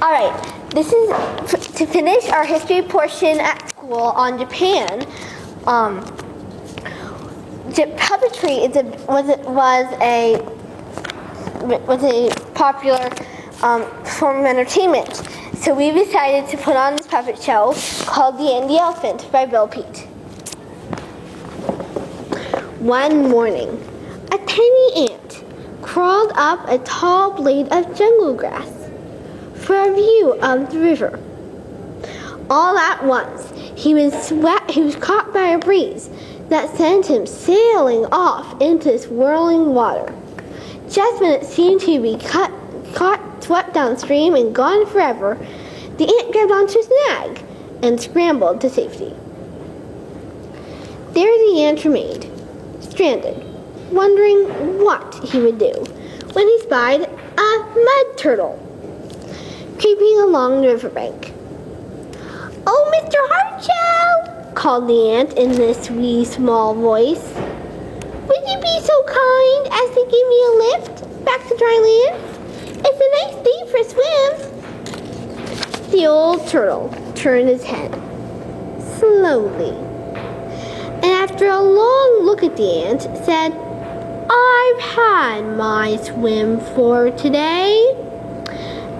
Alright, this is to finish our history portion at school on Japan. Puppetry was a popular form of entertainment. So we decided to put on this puppet show called The Andy Elephant by Bill Peet. One morning, a tiny ant crawled up a tall blade of jungle grass for a view of the river. All at once, he was caught by a breeze that sent him sailing off into the swirling water. Just when it seemed to be swept downstream and gone forever, the ant grabbed onto a snag and scrambled to safety. There the ant remained, stranded, wondering what he would do, when he spied a mud turtle creeping along the riverbank. "Oh, Mr. Hardshell," called the ant in this wee small voice, "would you be so kind as to give me a lift back to dry land? It's a nice day for a swim." The old turtle turned his head slowly, and after a long look at the ant, said, "I've had my swim for today.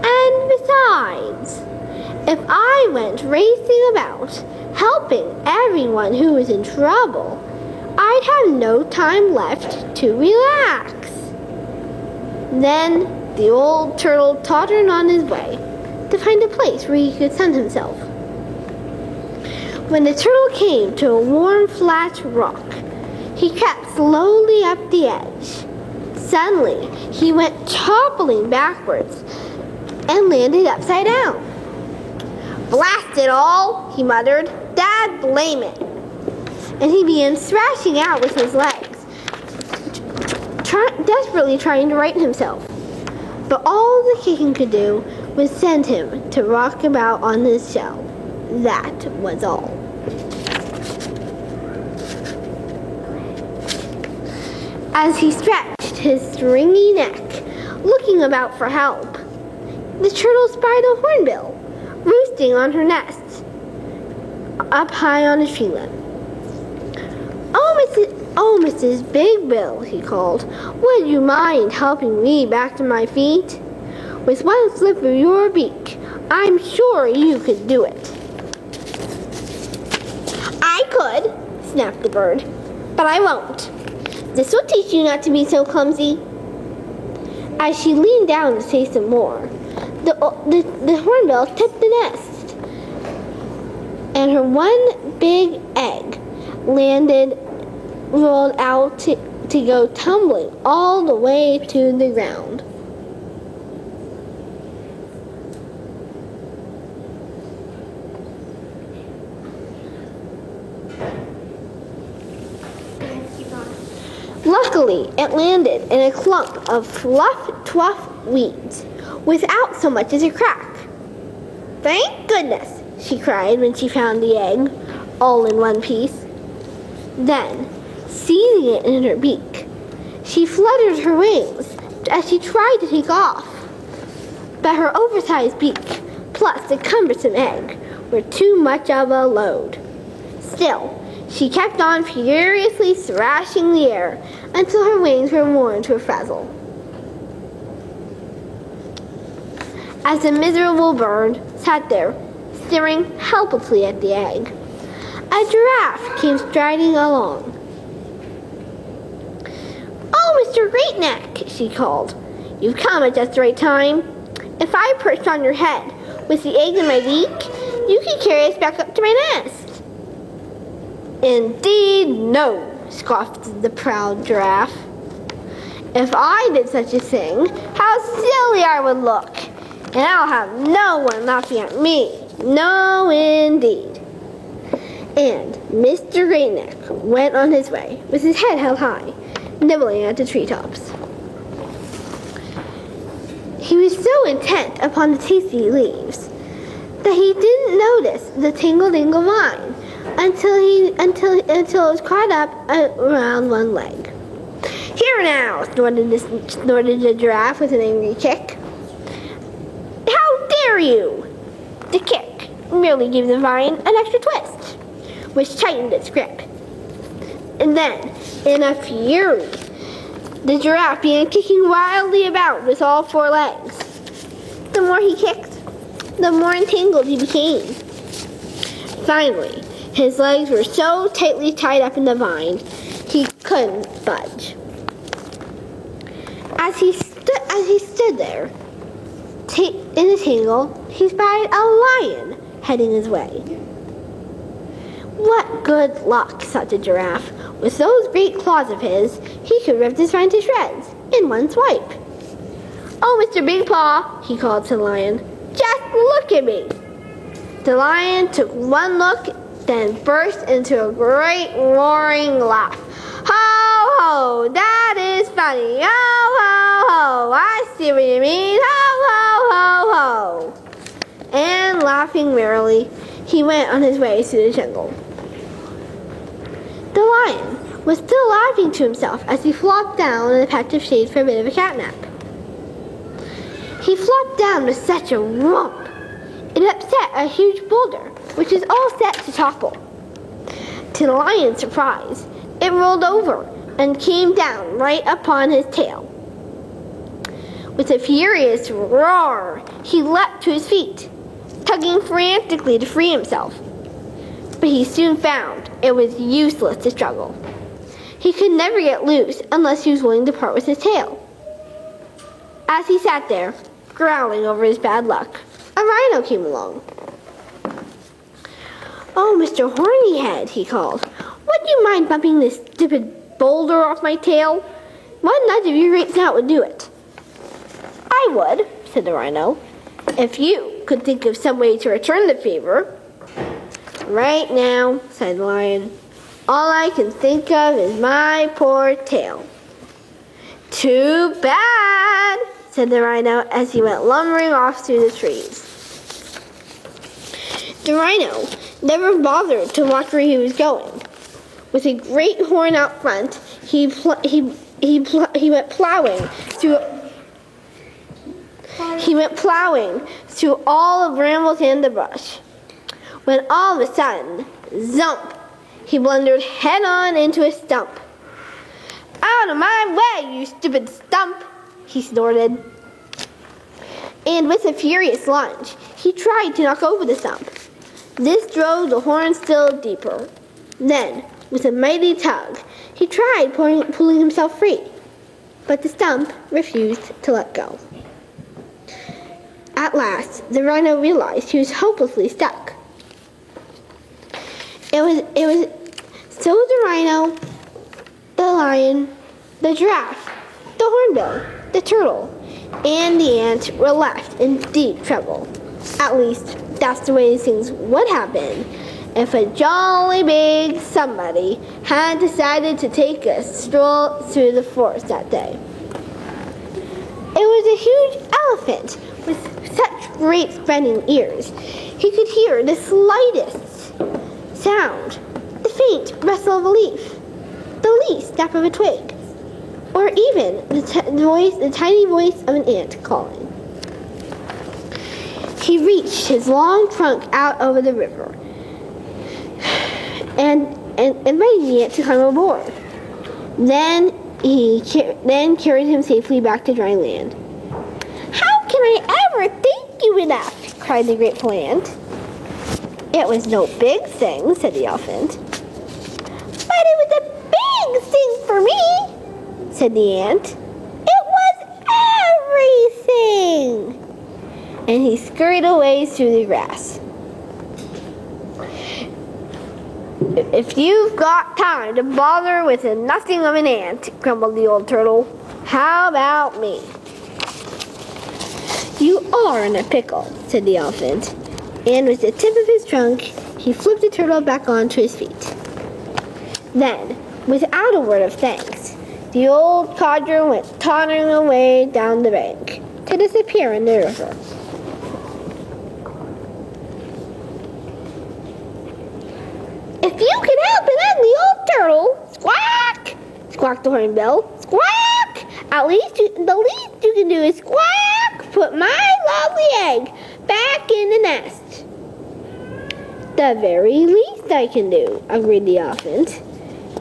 And besides, if I went racing about, helping everyone who was in trouble, I'd have no time left to relax." Then the old turtle tottered on his way to find a place where he could sun himself. When the turtle came to a warm, flat rock, he crept slowly up the edge. Suddenly, he went toppling backwards and landed upside down. "Blast it all," he muttered. "Dad blame it." And he began thrashing out with his legs, desperately trying to right himself. But all the kicking could do was send him to rock about on his shell. That was all. As he stretched his stringy neck, looking about for help, the turtle spied a hornbill roosting on her nest up high on a tree limb. "Oh, Mrs. Big Bill," he called, "would you mind helping me back to my feet? With one flip of your beak, I'm sure you could do it." "I could," snapped the bird, "but I won't. This will teach you not to be so clumsy." As she leaned down to say some more, the hornbill tipped the nest, and her one big egg rolled out to go tumbling all the way to the ground. Luckily, it landed in a clump of fluff weeds without so much as a crack. "Thank goodness," she cried when she found the egg, all in one piece. Then, seizing it in her beak, she fluttered her wings as she tried to take off. But her oversized beak, plus the cumbersome egg, were too much of a load. Still, she kept on furiously thrashing the air until her wings were worn to a frazzle. As the miserable bird sat there, staring helplessly at the egg, a giraffe came striding along. "Oh, Mr. Greatneck," she called, "you've come at just the right time. If I perched on your head with the egg in my beak, you could carry us back up to my nest." "Indeed, no," scoffed the proud giraffe. "If I did such a thing, how silly I would look, and I'll have no one laughing at me. No, indeed." And Mr. Greatneck went on his way with his head held high, nibbling at the treetops. He was so intent upon the tasty leaves that he didn't notice the tingle-dingle vine until it was caught up around one leg. "Here now," snorted the giraffe with an angry kick. "How dare dare you? The kick merely gave the vine an extra twist, which tightened its grip. And then, in a fury, the giraffe began kicking wildly about with all four legs. The more he kicked, the more entangled he became. Finally, his legs were so tightly tied up in the vine, he couldn't budge. As he stood there, in a tangle, he spied a lion heading his way. What good luck, thought the giraffe. With those great claws of his, he could rip this vine to shreds in one swipe. Oh, Mr. Big Paw, he called to the lion, just look at me. The lion took one look, then burst into a great roaring laugh. Ho, ho, that is funny. Ho, ho, ho, I see what you mean. Ho, ho, ho, ho. And laughing merrily, he went on his way through the jungle. The lion was still laughing to himself as he flopped down in a patch of shade for a bit of a catnap. He flopped down with such a whomp, it upset a huge boulder, which was all set to topple. To the lion's surprise, it rolled over and came down right upon his tail. With a furious roar, he leapt to his feet, tugging frantically to free himself. But he soon found it was useless to struggle. He could never get loose unless he was willing to part with his tail. As he sat there, growling over his bad luck, a rhino came along. Oh, Mr. Hornyhead, he called, would you mind bumping this stupid boulder off my tail? One nudge of your great snout would do it. I would, said the rhino, if you could think of some way to return the favor. Right now, said the lion, all I can think of is my poor tail. Too bad, said the rhino as he went lumbering off through the trees. The rhino never bothered to watch where he was going. With a great horn out front, he went plowing through all the brambles and the brush. When all of a sudden, zump, he blundered head-on into a stump. Out of my way, you stupid stump, he snorted. And with a furious lunge, he tried to knock over the stump. This drove the horn still deeper. Then, with a mighty tug, he tried pulling himself free, but the stump refused to let go. At last, the rhino realized he was hopelessly stuck. It was so the rhino, the lion, the giraffe, the hornbill, the turtle, and the ant were left in deep trouble. At least, that's the way things would have been if a jolly big somebody had decided to take a stroll through the forest that day. It was a huge elephant with such great spreading ears. He could hear the slightest sound, the faint rustle of a leaf, the least snap of a twig, or even the tiny voice of an ant calling. He reached his long trunk out over the river and invited the ant to come aboard. Then he carried him safely back to dry land. How can I ever thank you enough? Cried the grateful ant. It was no big thing, said the elephant. But it was a big thing for me, said the ant. It was everything. And he scurried away through the grass. If you've got time to bother with a nothing of an ant, grumbled the old turtle, how about me? You are in a pickle, said the elephant. And with the tip of his trunk, he flipped the turtle back onto his feet. Then, without a word of thanks, the old codger went tottering away down the bank to disappear in the river. If you can help an ugly old turtle, squawk! Squawked the hornbill. Squawk! The least you can do is squawk! Put my lovely egg back in the nest. The very least I can do, agreed the elephant.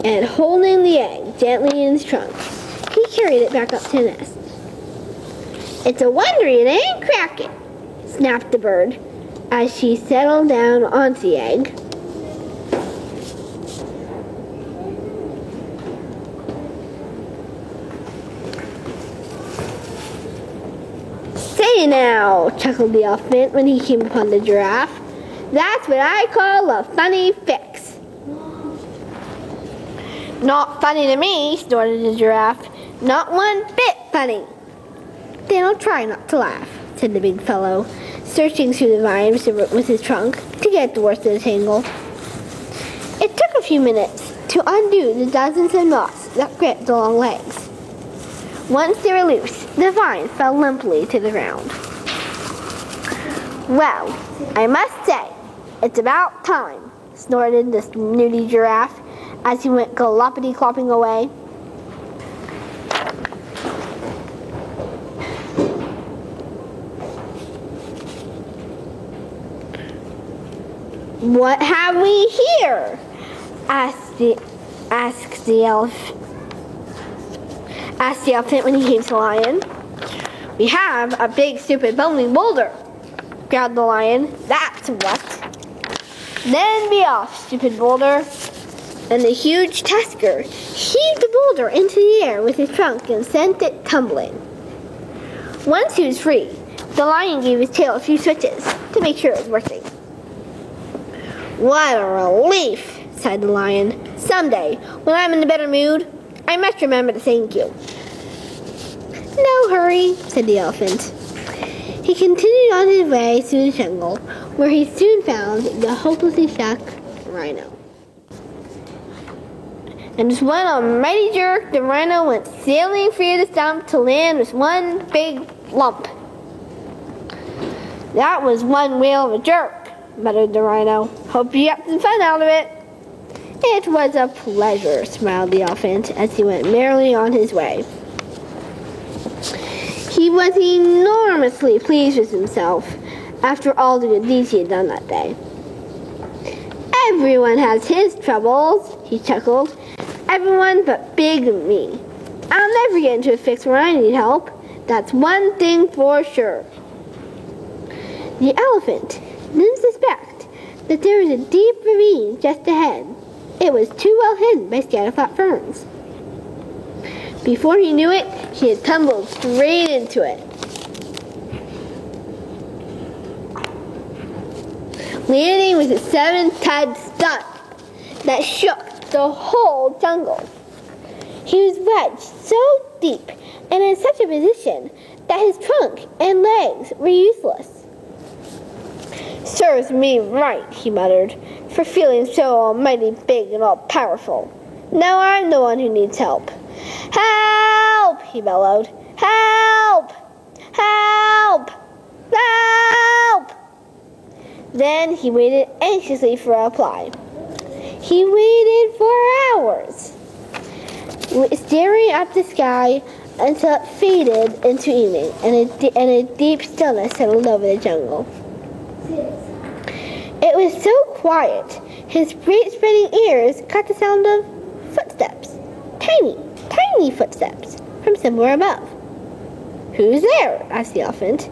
And holding the egg gently in his trunk, he carried it back up to the nest. It's a wonder it ain't cracking, snapped the bird as she settled down onto the egg. Say now, chuckled the elephant when he came upon the giraffe. That's what I call a funny fix. Not funny to me, snorted the giraffe. Not one bit funny. Then I'll try not to laugh, said the big fellow, searching through the vines with his trunk to get the worst of the tangle. It took a few minutes to undo the dozens of knots that gripped the long legs. Once they were loose, the vine fell limply to the ground. Well, I must say, it's about time, snorted the snooty giraffe as he went galoppity-clopping away. What have we here? asked the elephant when he came to the lion. We have a big, stupid, bumbling boulder, growled the lion. That's what. Then be off, stupid boulder. And the huge tusker heaved the boulder into the air with his trunk and sent it tumbling. Once he was free, the lion gave his tail a few switches to make sure it was working. What a relief, sighed the lion. Someday, when I'm in a better mood, I must remember to thank you. No hurry, said the elephant. He continued on his way through the jungle, where he soon found the hopelessly stuck rhino. And with one almighty jerk, the rhino went sailing free of the stump to land with one big lump. That was one whale of a jerk, muttered the rhino. Hope you got some fun out of it. It was a pleasure, smiled the elephant as he went merrily on his way. He was enormously pleased with himself after all the good deeds he had done that day. Everyone has his troubles, he chuckled. Everyone but Big me. I'll never get into a fix where I need help. That's one thing for sure. The elephant didn't suspect that there was a deep ravine just ahead. It was too well hidden by scatterflat ferns. Before he knew it, he had tumbled straight into it. Landing with a 7-ton stump that shook the whole jungle. He was wedged so deep and in such a position that his trunk and legs were useless. Serves me right, he muttered, for feeling so almighty big and all-powerful. Now I'm the one who needs help. Help! He bellowed. Help! Help! Help! Then he waited anxiously for a reply. He waited for hours, staring up the sky until it faded into evening and a deep stillness settled over the jungle. It was so quiet, his great spreading ears caught the sound of footsteps, tiny, tiny footsteps, from somewhere above. Who's there? Asked the elephant.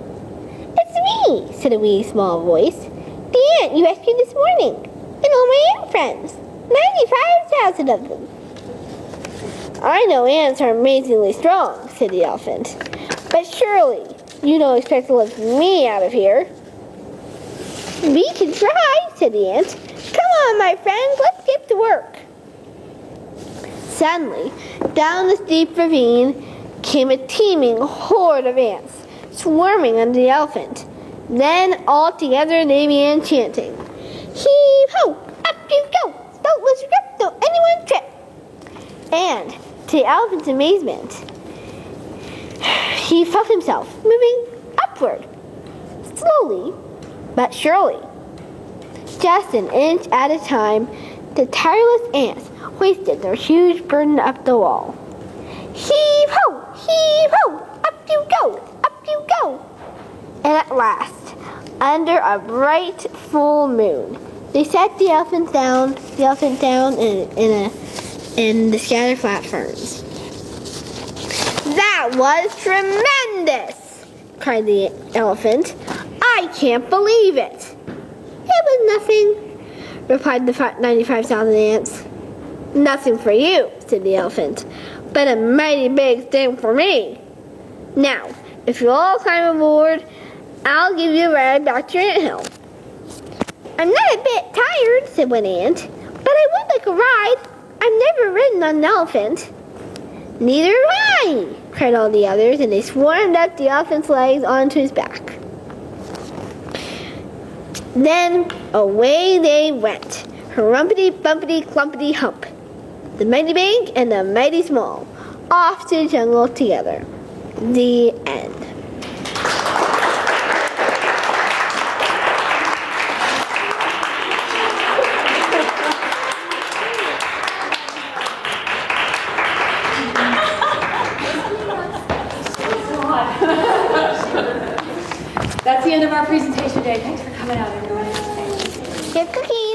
It's me, said a wee small voice. The ant you rescued this morning, and all my ant friends, 95,000 of them. I know ants are amazingly strong, said the elephant, but surely you don't expect to lift me out of here. We can try, said the ant. Come on, my friends, let's get to work. Suddenly, down the steep ravine came a teeming horde of ants, swarming under the elephant. Then, all together, they began chanting, Heave-ho, up you go, don't lose your grip, don't anyone trip. And, to the elephant's amazement, he felt himself moving upward, slowly but surely. Just an inch at a time, the tireless ants hoisted their huge burden up the wall. Heave-ho, up you go, up you go. And at last, under a bright full moon. They sat the elephant down in the scattered flat ferns. "That was tremendous!" cried the elephant. "I can't believe it." "It was nothing," replied the 95,000 ants. "Nothing for you," said the elephant, "but a mighty big thing for me. Now, if you'll all climb aboard, I'll give you a ride back to your anthill." "I'm not a bit tired," said one ant, "but I would like a ride. I've never ridden on an elephant." "Neither have I," cried all the others, and they swarmed up the elephant's legs onto his back. Then away they went, harumpity bumpity clumpity hump, the mighty big and the mighty small, off to the jungle together. The end. That's the end of our presentation today. Thanks for coming out, everyone. Here's cookies.